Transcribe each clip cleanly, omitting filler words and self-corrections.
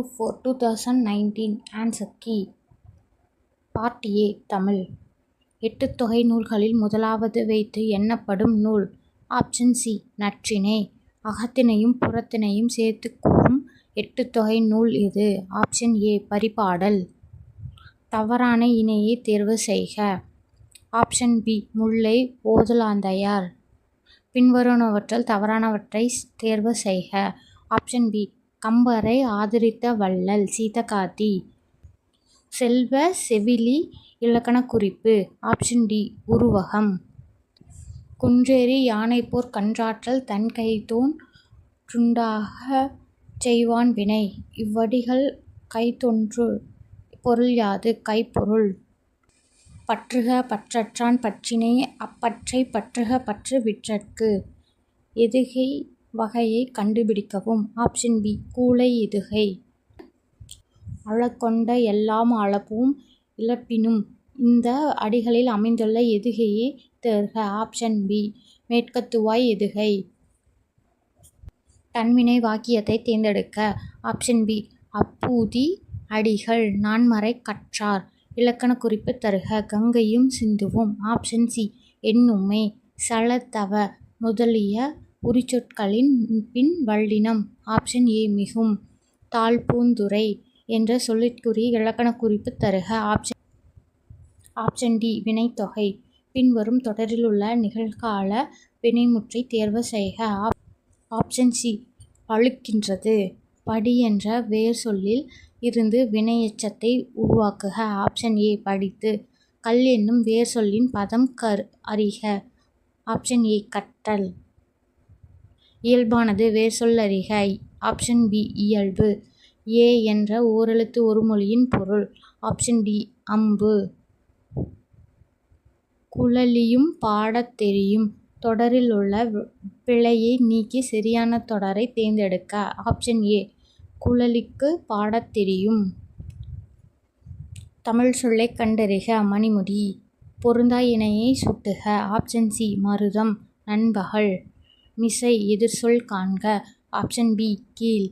Group 4 2019 Answer Key Part A Tamil Ettuthokai நூல்களில் முதலாவது வைத்து எண்ணப்படும் நூல். ஆப்ஷன் சி நற்றிணை. அகத்தினையும் புறத்தினையும் சேர்த்து கூறும் எட்டுத்தொகை நூல் எது? ஆப்ஷன் ஏ பரிபாடல். தவறான இணையை தேர்வு செய்க. ஆப்ஷன் பி முல்லை ஓதுலாந்தையார். பின்வருவனவற்றுள் தவறானவற்றை தேர்வு செய்க. ஆப்ஷன் பி கம்பரை ஆதரித்த வள்ளல் சீதகாதி. செல்வ செவிலி இலக்கணக் குறிப்பு. ஆப்ஷன் டி உருவகம். குன்றேறி யானைபோர் கன்றாற்றல் தன்கைதோன் றுண்டாகச் செய்வான் வினை. இவ்வடிகள் கைதொன்று பொருள் யாது? கைப்பொருள். பற்றுக பற்றற்றான் பற்றினை அப்பற்றைப் பற்றுக பற்று விற்றற்கு. எதுகை வகையைக் கண்டுபிடிக்கவும். ஆப்ஷன் பி கூழை எதுகை. அளக்கொண்ட எல்லாம் அளபோம் இழப்பினும். இந்த அடிகளில் அமைந்துள்ள எதுகையை தேர்க. ஆப்ஷன் பி மேற்கத்துவாய் எதுகை. தன்வினை வாக்கியத்தை தேர்ந்தெடுக்க. ஆப்ஷன் பி அப்பூதி அடிகள் நான்மறை கற்றார். இலக்கணக் குறிப்பு தருக. கங்கையும் சிந்துவும். ஆப்ஷன் சி எண்ணுமை சலத்தவ முதலிய உரிச்சொற்களின் பின் வல்லினம். ஆப்ஷன் ஏ மிகும். தாழ்பூந்துறை என்ற சொல்லிற்குரிய இலக்கணக் குறிப்பு தருக. ஆப்ஷன் டி வினைத்தொகை. பின்வரும் தொடரிலுள்ள நிகழ்கால வினைமுற்றை தேர்வு செய்க. ஆப்ஷன் சி பழுக்கின்றது. படி என்ற வேர் சொல்லில் இருந்து வினையெச்சத்தை உருவாக்குக. ஆப்ஷன் ஏ படித்து. கல் என்னும் வேர் சொல்லின் பதம் அறிக. ஆப்ஷன் ஏ கற்றல். இயல்பானது வேர் சொல் அறிக. ஆப்ஷன் பி இயல்பு. ஏ என்ற ஓரெழுத்து ஒரு மொழியின் பொருள். ஆப்ஷன் டி அம்பு. குழலியும் பாடத் தெரியும். தொடரில் உள்ள பிழையை நீக்கி சரியான தொடரை தேர்ந்தெடுக்க. ஆப்ஷன் ஏ குழலிக்கு பாடத் தெரியும். தமிழ் சொல்லைக் கண்டறிக. மணிமுடி. பொருந்தா இணையை சுட்டுக. ஆப்ஷன் சி மருதம் நண்பகல். மிசை எதிர்ச்சொல் காண்க. ஆப்ஷன் பி கீழ்.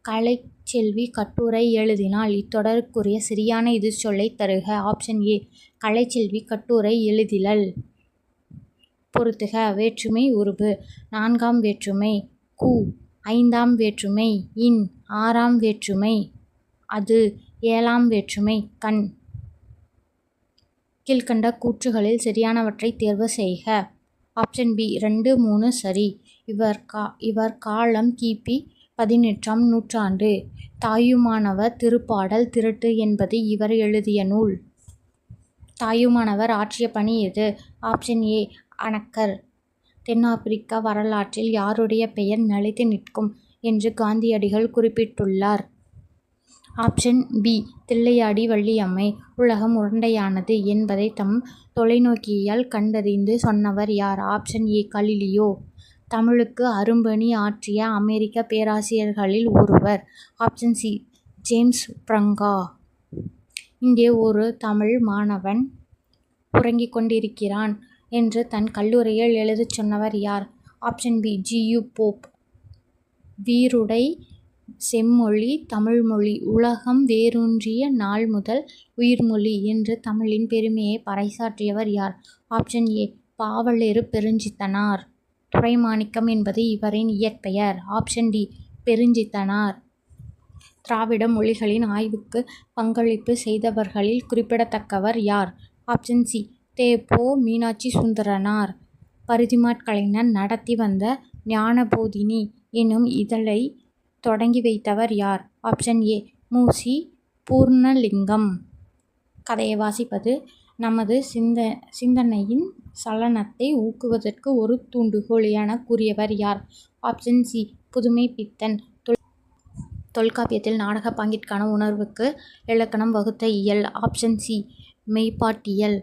கலைச்செல்வி கட்டுரை எழுதினாள். இத்தொடருக்குரிய சரியான எதிர்ச்சொல்லை தருக. ஆப்ஷன் ஏ கலைச்செல்வி கட்டுரை எழுதிலள். பொறுத்துக. வேற்றுமை உருபு. நான்காம் வேற்றுமை கு. ஐந்தாம் வேற்றுமை இன். ஆறாம் வேற்றுமை அது. ஏழாம் வேற்றுமை கண். கீழ்க்கண்ட கூற்றுகளில் சரியானவற்றை தேர்வு செய்க. ஆப்ஷன் பி 2, 3 சரி. இவர் காலம் கிபி 18ஆம் நூற்றாண்டு. தாயுமானவர் திருப்பாடல் திரட்டு என்பது இவர் எழுதிய நூல். தாயுமானவர் ஆற்றிய பணி எது? ஆப்ஷன் ஏ அணக்கர். தென்னாப்பிரிக்க வரலாற்றில் யாருடைய பெயர் நிலைத்து நிற்கும் என்று காந்தியடிகள் குறிப்பிட்டுள்ளார்? Option B Thillaiyadi Valliammai. உலகம் உருண்டையானது என்பதை தம் தொலைநோக்கியால் கண்டறிந்து சொன்னவர் யார்? Option A Galileo. தமிழுக்கு அரும்பணி ஆற்றிய அமெரிக்க பேராசிரியர்களில் ஒருவர். ஆப்ஷன் சி ஜேம்ஸ் பிரங்கா. இங்கே ஒரு தமிழ் மாணவன் உறங்கிக் கொண்டிருக்கிறான் என்று தன் கட்டுரையில் எழுதச் சொன்னவர் யார்? Option B G U. போப். வீறுடை செம்மொழி தமிழ்மொழி. உலகம் வேரூன்றிய நாள் முதல் உயிர்மொழி என்று தமிழின் பெருமையை பறைசாற்றியவர் யார்? ஆப்ஷன் ஏ பாவலரேறு பெருஞ்சித்தனார். துரைமாணிக்கம் என்பது இவரின் இயற்பெயர். Option D Perunchithanar. திராவிட மொழிகளின் ஆய்வுக்கு பங்களிப்பு செய்தவர்களில் குறிப்பிடத்தக்கவர் யார்? ஆப்ஷன் சி தே. பொ. மீனாட்சி சுந்தரனார். பரிதிமாற் கலைஞர் நடத்தி வந்த ஞானபோதினி எனும் இதழை தொடங்கி வைத்தவர் யார்? ஆப்ஷன் ஏ மு. சி. பூர்ணலிங்கம். கதையை வாசிப்பது நமது சிந்தனையின் சலனத்தை ஊக்குவதற்கு ஒரு தூண்டுகோல் என கூறியவர் யார்? Option C Pudhumaipithan. தொல்காப்பியத்தில் நாடகப் பாங்கிற்கான உணர்வுக்கு இலக்கணம் வகுத்த இயல். Option C மெய்ப்பாட்டியல்.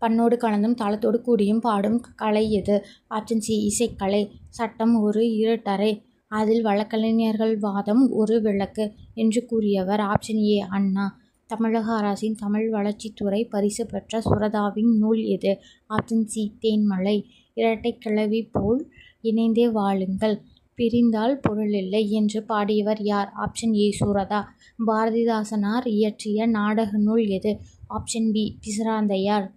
பண்ணோடு கலந்தும் தாளத்தோடு கூடியும் பாடும் கலை எது? ஆப்ஷன் சி இசைக்கலை. சட்டம் ஒரு இருட்டறை அதில் வழக்கறிஞர்கள் வாதம் ஒரு விளக்கு என்று கூறியவர்? ஆப்ஷன் ஏ அண்ணா. தமிழக அரசின் தமிழ் வளர்ச்சித்துறை பரிசு பெற்ற சுரதாவின் நூல் எது? ஆப்ஷன் சி தேன்மழை. இரட்டைக் கிளவி போல் இணைந்தே வாழுங்கள் பிரிந்தால் பொருளில்லை என்று பாடியவர் யார்? ஆப்ஷன் ஏ சூரதா. பாரதிதாசனார் இயற்றிய நாடக நூல் எது? Option B Pisirandhaiyar.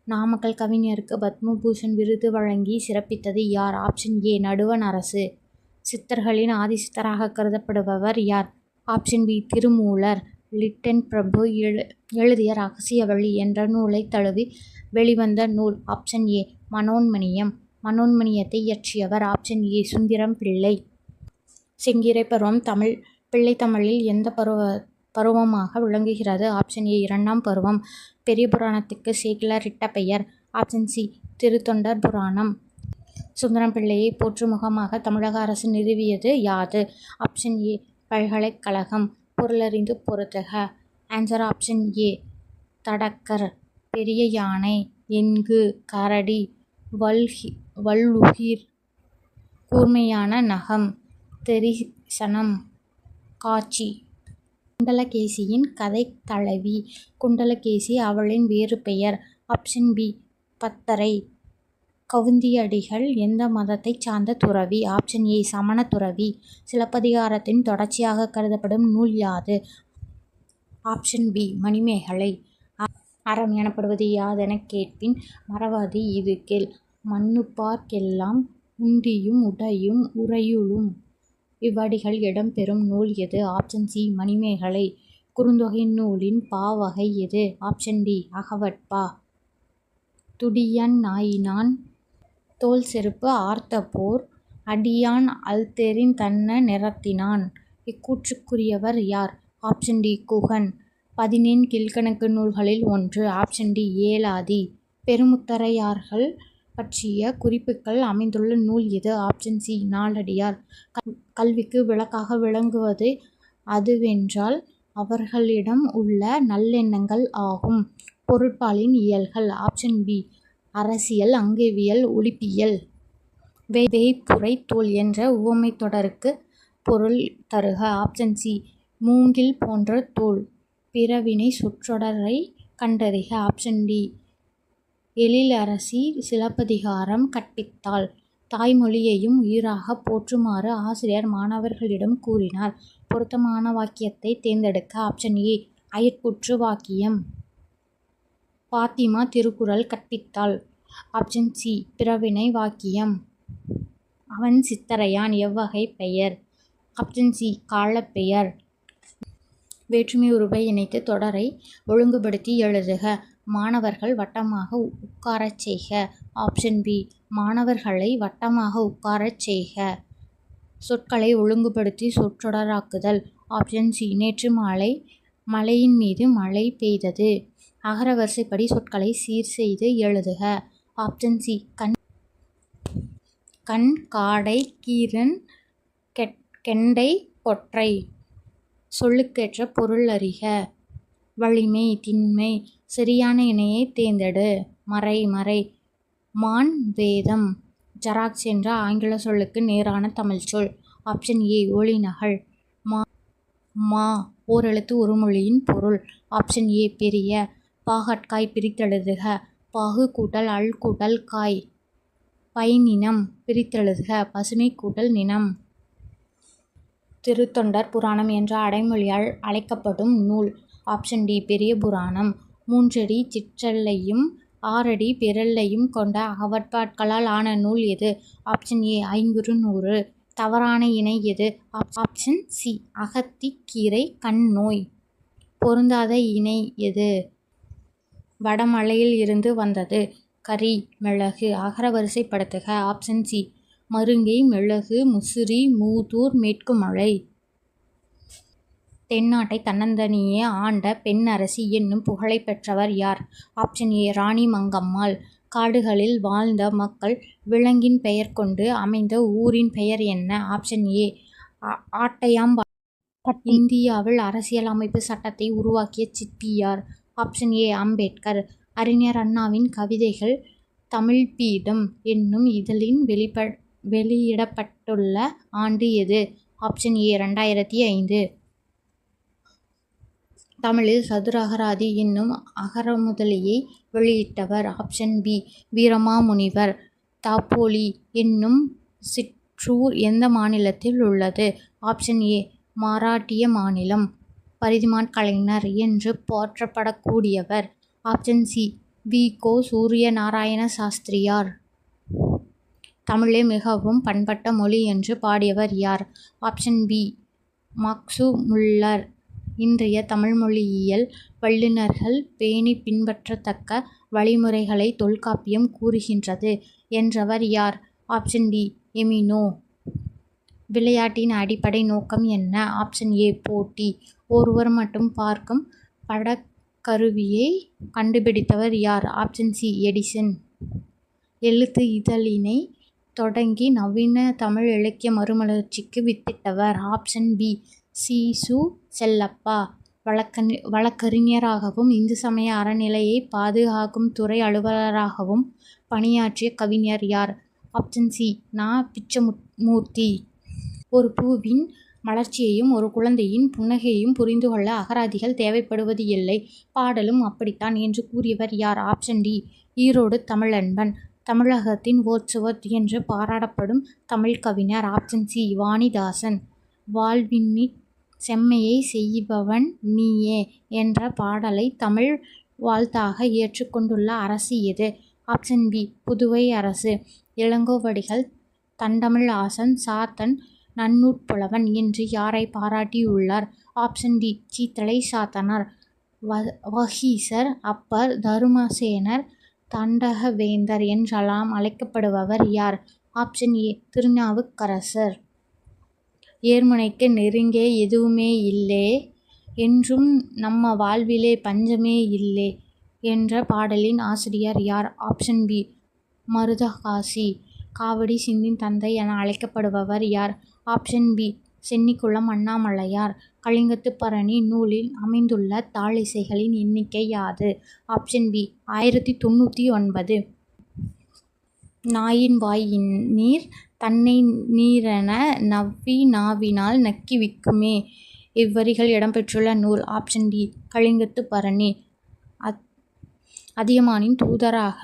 நாமக்கல் கவிஞருக்கு பத்மபூஷன் விருது வழங்கி சிறப்பித்தது யார்? ஆப்ஷன் ஏ நடுவண் அரசு. சித்தர்களின் ஆதிசித்தராக கருதப்படுபவர் யார்? Option B Thirumoolar. லிட்டன் பிரபு எழுதிய ரகசியவழி என்ற நூலை தழுவி வெளிவந்த நூல்? Option A Manonmaniam. மனோன்மணியத்தை இயற்றியவர்? Option A Sundaram Pillai. செங்கீரை பருவம் பிள்ளைத்தமிழில் எந்த பருவமாக விளங்குகிறது? ஆப்ஷன் ஏ இரண்டாம் பருவம். பெரிய புராணத்துக்கு சேக்கிழார் இட்ட பெயர்? ஆப்ஷன் சி திருத்தொண்டர் புராணம். சுந்தரம் பிள்ளையை போற்றுமுகமாக தமிழக அரசு நிறுவியது யாது? ஆப்ஷன் ஏ பல்கலைக்கழகம். பொருளறிந்து பொருத்துக. ஆன்சர் ஆப்ஷன் ஏ தடக்கர். பெரிய யானை, என்கு, கரடி, வல்லுயிர், கூர்மையான நகம், தெரிசனம், காட்சி. குண்டலகேசியின் கதைத் தலைவி. குண்டலகேசி அவளின் வேறு பெயர்? ஆப்ஷன் பி பத்தரை. கவுந்தியடிகள் எந்த மதத்தைச் சார்ந்த துறவி? ஆப்ஷன் ஏ சமண துறவி. சிலப்பதிகாரத்தின் தொடர்ச்சியாக கருதப்படும் நூல் யாது? Option B Manimekalai. அறம் எனப்படுவது யாதெனக் கேட்பின் மறவாது இது கேள். மன்னுப்பார்க்கெல்லாம் உண்டியும் உடையும் உறையுளும். இவ்வடிகள் இடம்பெறும் நூல் எது? Option C Manimekalai. குறுந்தொகை நூலின் பாவகை எது? Option D அகவற்பா. துடியான் நாயினான் தோல் செருப்பு ஆர்த்தபோர் அடியான் அல்தெறிந் தன்ன நிறத்தினான். இக்கூற்றுக்குரியவர் யார்? Option D Guhan. 14 கீழ்க்கணக்கு நூல்களில் ஒன்று. ஆப்ஷன் டி ஏலாதி. பெருமுத்தரையர்கள் பற்றிய குறிப்புகள் அமைந்துள்ள நூல் எது? Option C Naladiyar. கல்விக்கு விளக்காக விளங்குவது அதுவென்றால் அவர்களிடம் உள்ள நல்லெண்ணங்கள் ஆகும். பொருட்பாலின் இயல்கள்? ஆப்ஷன் பி அரசியல், அங்கவியல், ஒளிப்பியல். வேய்ப்புரை தோல் என்ற உவமைத் தொடருக்கு பொருள் தருக. ஆப்ஷன் சி மூங்கில் போன்ற தோல். பிறவினை சொற்றொடரைக் கண்டறிக. ஆப்ஷன் டி எழிலரசி சிலப்பதிகாரம் கற்பித்தாள். தாய்மொழியையும் உயிராகப் போற்றுமாறு ஆசிரியர் மாணவர்களிடம் கூறினார். பொருத்தமான வாக்கியத்தை தேர்ந்தெடுக்க. ஆப்ஷன் ஏ அயற்புற்று வாக்கியம். பாத்திமா திருக்குறள் கற்பித்தாள். ஆப்ஷன் சி பிறவினை வாக்கியம். அவன் சித்தரையான் எவ்வகை பெயர்? ஆப்ஷன் சி காலப்பெயர். வேற்றுமை உருபை இணைத்து தொடரை ஒழுங்குபடுத்தி எழுதுக. மாணவர்கள் வட்டமாக உட்காரச் செய்க. ஆப்ஷன் பி மாணவர்களை வட்டமாக உட்காரச் செய்க. சொற்களை ஒழுங்குபடுத்தி சொற்றொடராக்குதல். ஆப்ஷன் சி நேற்று மாலை மலையின் மீது மழை பெய்தது. அகர வரிசைப்படி சொற்களை சீர் செய்து எழுதுக. ஆப்ஷன் சி கண், காடை, கீரன், கெண்டை, பொற்றை. சொல்லுக்கேற்ற பொருள் அறிக. வலிமை, திண்மை. சரியான இணையை தேர்ந்தெடு. மறை. மான், வேதம். ஜெராக்ஸ் என்ற ஆங்கில சொல்லுக்கு நேரான தமிழ் சொல்? ஆப்ஷன் ஏ ஒலிநகல். மா ஓரெழுத்து ஒரு மொழியின் பொருள்? ஆப்ஷன் ஏ பெரிய. பாகற்காய் பிரித்தெழுதுக. பாகு கூட்டல் அல் கூட்டல் காய். பைநினம் பிரித்தெழுதுக. பசுமை கூட்டல் நினம். திருத்தொண்டர் புராணம் என்ற அடைமொழியால் அழைக்கப்படும் நூல்? ஆப்ஷன் டி பெரிய புராணம். 3 அடி சிற்றெல்லையும் 6 அடி பெரெல்லையும் கொண்ட அகவற்பாக்களால் ஆன நூல் எது? ஆப்ஷன் ஏ ஐங்குறுநூறு. தவறான இணை எது? ஆப்ஷன் சி அகத்திக்கீரை கண் நோய். பொருந்தாத இணை எது? வடமலையில் இருந்து வந்தது. கரி, மிளகு. அகர வரிசைப்படுத்துக. ஆப்ஷன் சி மருங்கை, மிளகு, முசிறி, மூதூர், மேற்குமலை. தென்னாட்டை தன்னந்தனியே ஆண்ட பெண் அரசி என்னும் புகழை பெற்றவர் யார்? ஆப்ஷன் ஏ ராணி மங்கம்மாள். காடுகளில் வாழ்ந்த மக்கள் விலங்கின் பெயர் கொண்டு அமைந்த ஊரின் பெயர் என்ன? Option A Attayampatti. இந்தியாவில் அரசியல் அமைப்பு சட்டத்தை உருவாக்கிய சிற்பி யார்? Option A Ambedkar. அறிஞர் அண்ணாவின் கவிதைகள் தமிழ்பீடம் என்னும் இதழில் வெளியிடப்பட்டுள்ள ஆண்டு எது? Option A 2005. தமிழில் சதுர அகராதி என்னும் அகரமுதலியை வெளியிட்டவர்? Option B Veeramamunivar. தாப்போலி என்னும் சிற்றூர் எந்த மாநிலத்தில் உள்ளது? ஆப்ஷன் ஏ மராட்டிய மாநிலம். பரிதிமான் கலைஞர் என்று போற்றப்படக்கூடியவர். Option C V. Ko. Suriya Narayana சாஸ்திரியார். தமிழே மிகவும் பண்பட்ட மொழி என்று பாடியவர் யார்? Option B Max Muller. இன்றைய தமிழ்மொழியியல் வல்லுநர்கள் பேணி பின்பற்றத்தக்க வழிமுறைகளை தொல்காப்பியம் கூறுகின்றது என்றவர் யார்? Option D Emeneau. விளையாட்டின் அடிப்படை நோக்கம் என்ன? ஆப்ஷன் ஏ போட்டி. ஒருவர் மட்டும் பார்க்கும் படக்கருவியை கண்டுபிடித்தவர் யார்? Option C Edison. எழுத்து இதழினை தொடங்கி நவீன தமிழ் இலக்கிய மறுமலர்ச்சிக்கு வித்திட்டவர். Option B C. Su. Chellappa. வழக்கறிஞராகவும் Hindu சமய அறநிலையை பாதுகாக்கும் துறை அலுவலராகவும் பணியாற்றிய கவிஞர் யார்? ஆப்ஷன் சி நா. பிச்சமூர்த்தி. ஒரு பூவின் மலர்ச்சியையும் ஒரு குழந்தையின் புன்னகையையும் புரிந்து கொள்ள அகராதிகள் தேவைப்படுவது இல்லை, பாடலும் அப்படித்தான் என்று கூறியவர் யார்? Option D Erode Tamilanban. தமிழகத்தின் ஓர்ட்ஸ்வொர்த் என்று பாராட்டப்படும் தமிழ் கவிஞர். Option C Vanidasan. வாழ்வினிற் செம்மையை செய்பவன் நீயே என்ற பாடலை தமிழ் வாழ்த்தாக ஏற்றுக்கொண்டுள்ள அரசு எது? ஆப்ஷன் பி புதுவை அரசு. இளங்கோவடிகள் தண்டமிழ் ஆசான் சாத்தன் நன்னூற்புலவன் என்று யாரை பாராட்டியுள்ளார்? Option D Seethalai Sathanar. வகீசர், அப்பர், தருமசேனர், தண்டகவேந்தர் என்றெல்லாம் அழைக்கப்படுபவர் யார்? ஆப்ஷன் ஏ திருநாவுக்கரசர். ஏர்முனைக்கு நெருங்கே எதுவுமே இல்லே என்றும் நம்ம வாழ்விலே பஞ்சமே இல்லே என்ற பாடலின் ஆசிரியர் யார்? Option B Marudhakasi. காவடி சிந்தின் தந்தை என அழைக்கப்படுபவர் யார்? Option B Chennikulam Annamalaiyar. கலிங்கத்துப்பரணி நூலில் அமைந்துள்ள தாழிசைகளின் எண்ணிக்கை யாது? Option B 1099. நாயின் வாய் நீர் தன்னை நீரென நவ்வி நாவினால் நக்கி விக்குமே. இவ்வரிகள் இடம்பெற்றுள்ள நூல். Option D Kalingathuparani. அதியமானின் தூதராக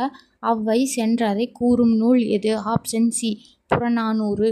அவ்வை சென்றதை கூறும் நூல் எது? Option C Purananuru.